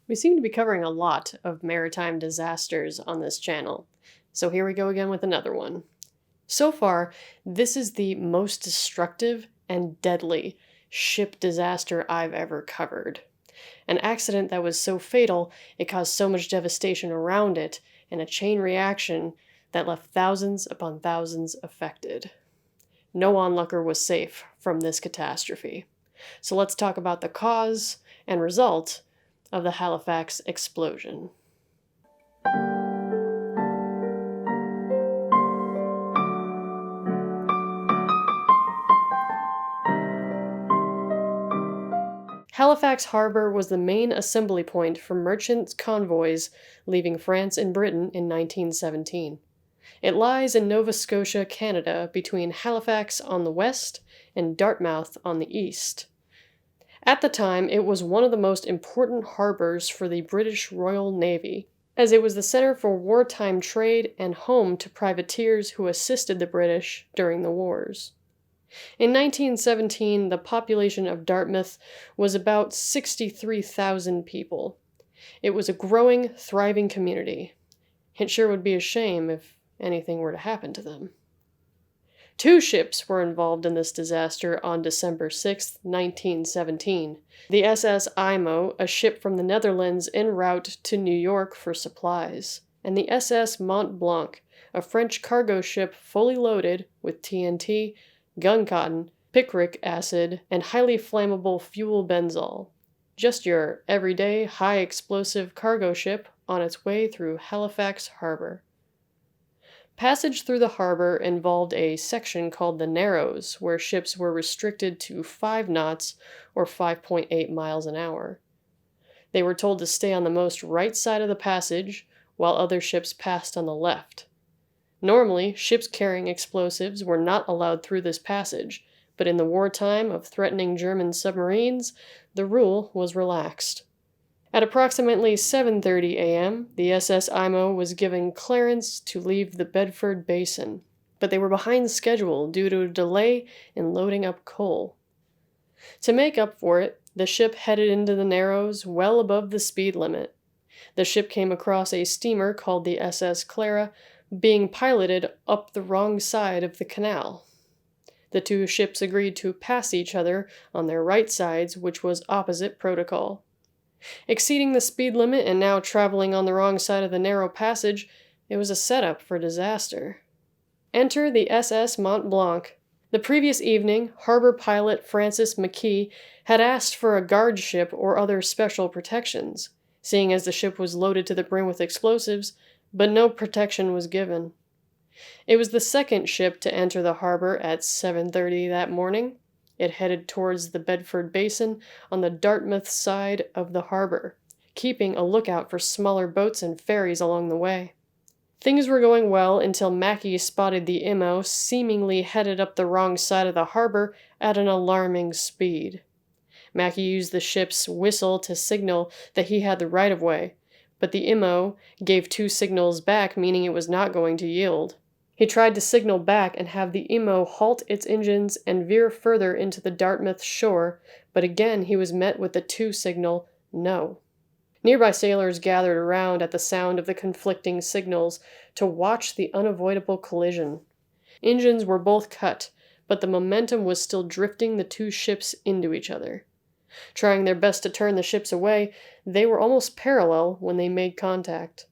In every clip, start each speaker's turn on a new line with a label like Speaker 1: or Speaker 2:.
Speaker 1: We seem to be covering a lot of maritime disasters on this channel, so here we go again with another one. So far, this is the most destructive and deadly ship disaster I've ever covered. An accident that was so fatal it caused so much devastation around it, and a chain reaction that left thousands upon thousands affected. No onlooker was safe from this catastrophe. So let's talk about the cause and result of the Halifax explosion. Halifax Harbor was the main assembly point for merchant convoys leaving France and Britain in 1917. It lies in Nova Scotia, Canada, between Halifax on the west and Dartmouth on the east. At the time, it was one of the most important harbors for the British Royal Navy, as it was the center for wartime trade and home to privateers who assisted the British during the wars. In 1917, the population of Dartmouth was about 63,000 people. It was a growing, thriving community. It sure would be a shame if anything were to happen to them. 2 ships were involved in this disaster on December 6, 1917. The SS IMO, a ship from the Netherlands en route to New York for supplies, and the SS Mont Blanc, a French cargo ship fully loaded with TNT, gun cotton, picric acid, and highly flammable fuel benzol. Just your everyday, high-explosive cargo ship on its way through Halifax Harbor. Passage through the harbor involved a section called the Narrows, where ships were restricted to 5 knots or 5.8 miles an hour. They were told to stay on the most right side of the passage, while other ships passed on the left. Normally, ships carrying explosives were not allowed through this passage, but in the wartime of threatening German submarines, the rule was relaxed. At approximately 7:30 a.m., the SS IMO was given clearance to leave the Bedford Basin, but they were behind schedule due to a delay in loading up coal. To make up for it, the ship headed into the Narrows well above the speed limit. The ship came across a steamer called the SS Clara, being piloted up the wrong side of the canal. The 2 ships agreed to pass each other on their right sides, which was opposite protocol. Exceeding the speed limit and now traveling on the wrong side of the narrow passage, it was a setup for disaster. Enter the SS Mont Blanc. The previous evening, harbor pilot Francis McKee had asked for a guard ship or other special protections, seeing as the ship was loaded to the brim with explosives, but no protection was given. It was the second ship to enter the harbor at 7:30 that morning. It headed towards the Bedford Basin on the Dartmouth side of the harbor, keeping a lookout for smaller boats and ferries along the way. Things were going well until Mackey spotted the IMO seemingly headed up the wrong side of the harbor at an alarming speed. Mackey used the ship's whistle to signal that he had the right-of-way, but the IMO gave 2 signals back, meaning it was not going to yield. He tried to signal back and have the IMO halt its engines and veer further into the Dartmouth shore, but again he was met with the 2 signal, no. Nearby sailors gathered around at the sound of the conflicting signals to watch the unavoidable collision. Engines were both cut, but the momentum was still drifting the 2 ships into each other. Trying their best to turn the ships away, they were almost parallel when they made contact.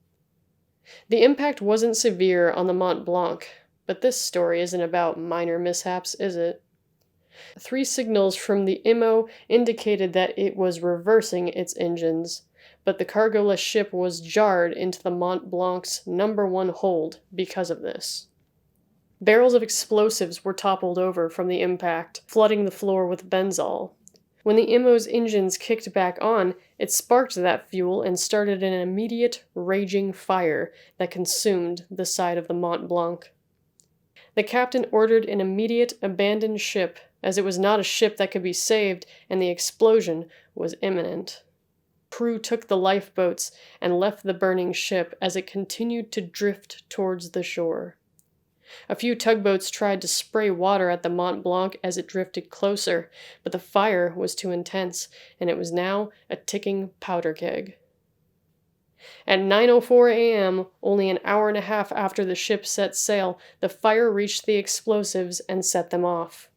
Speaker 1: The impact wasn't severe on the Mont Blanc, but this story isn't about minor mishaps, is it? 3 signals from the IMO indicated that it was reversing its engines, but the cargoless ship was jarred into the Mont Blanc's number 1 hold because of this. Barrels of explosives were toppled over from the impact, flooding the floor with benzol. When the IMO's engines kicked back on, it sparked that fuel and started an immediate, raging fire that consumed the side of the Mont Blanc. The captain ordered an immediate abandoned ship, as it was not a ship that could be saved, and the explosion was imminent. Crew took the lifeboats and left the burning ship as it continued to drift towards the shore. A few tugboats tried to spray water at the Mont Blanc as it drifted closer, but the fire was too intense, and it was now a ticking powder keg. At 9:04 a.m., only an hour and a half after the ship set sail, the fire reached the explosives and set them off.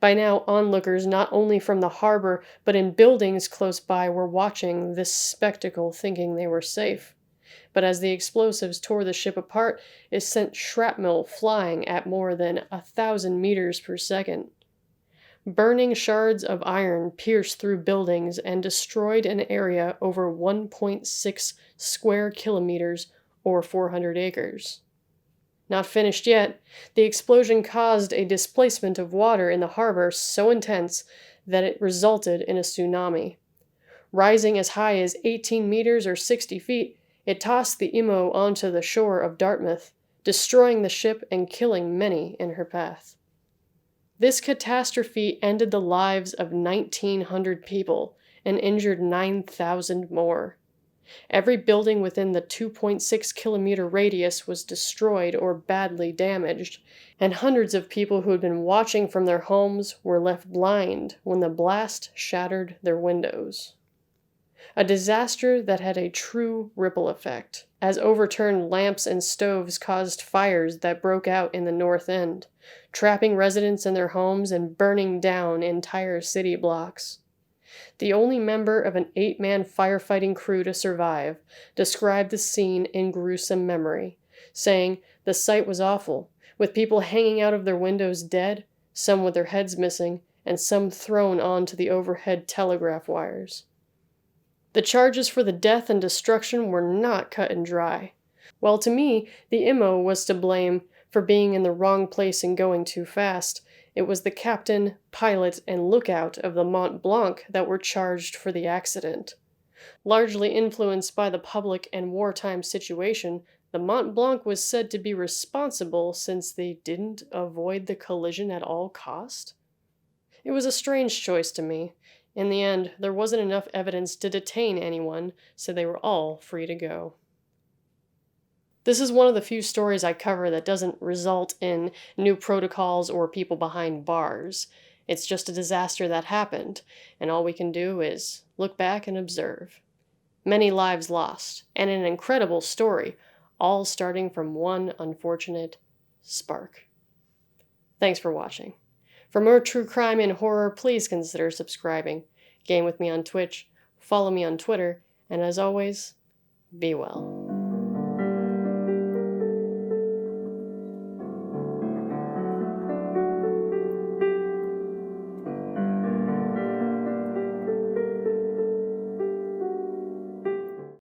Speaker 1: By now, onlookers not only from the harbor, but in buildings close by were watching this spectacle thinking they were safe. But as the explosives tore the ship apart, it sent shrapnel flying at more than 1,000 meters per second. Burning shards of iron pierced through buildings and destroyed an area over 1.6 square kilometers or 400 acres. Not finished yet, the explosion caused a displacement of water in the harbor so intense that it resulted in a tsunami. Rising as high as 18 meters or 60 feet, it tossed the Imo onto the shore of Dartmouth, destroying the ship and killing many in her path. This catastrophe ended the lives of 1,900 people and injured 9,000 more. Every building within the 2.6-kilometer radius was destroyed or badly damaged, and hundreds of people who had been watching from their homes were left blind when the blast shattered their windows. A disaster that had a true ripple effect, as overturned lamps and stoves caused fires that broke out in the North End, trapping residents in their homes and burning down entire city blocks. The only member of an 8-man firefighting crew to survive described the scene in gruesome memory, saying the sight was awful, with people hanging out of their windows dead, some with their heads missing, and some thrown onto the overhead telegraph wires. The charges for the death and destruction were not cut and dry. While to me, the Imo was to blame for being in the wrong place and going too fast, it was the captain, pilot, and lookout of the Mont Blanc that were charged for the accident. Largely influenced by the public and wartime situation, the Mont Blanc was said to be responsible since they didn't avoid the collision at all cost. It was a strange choice to me. In the end, there wasn't enough evidence to detain anyone, so they were all free to go. This is one of the few stories I cover that doesn't result in new protocols or people behind bars. It's just a disaster that happened, and all we can do is look back and observe. Many lives lost, and an incredible story, all starting from one unfortunate spark. Thanks for watching. For more true crime and horror, please consider subscribing. Game with me on Twitch, follow me on Twitter, and as always, be well.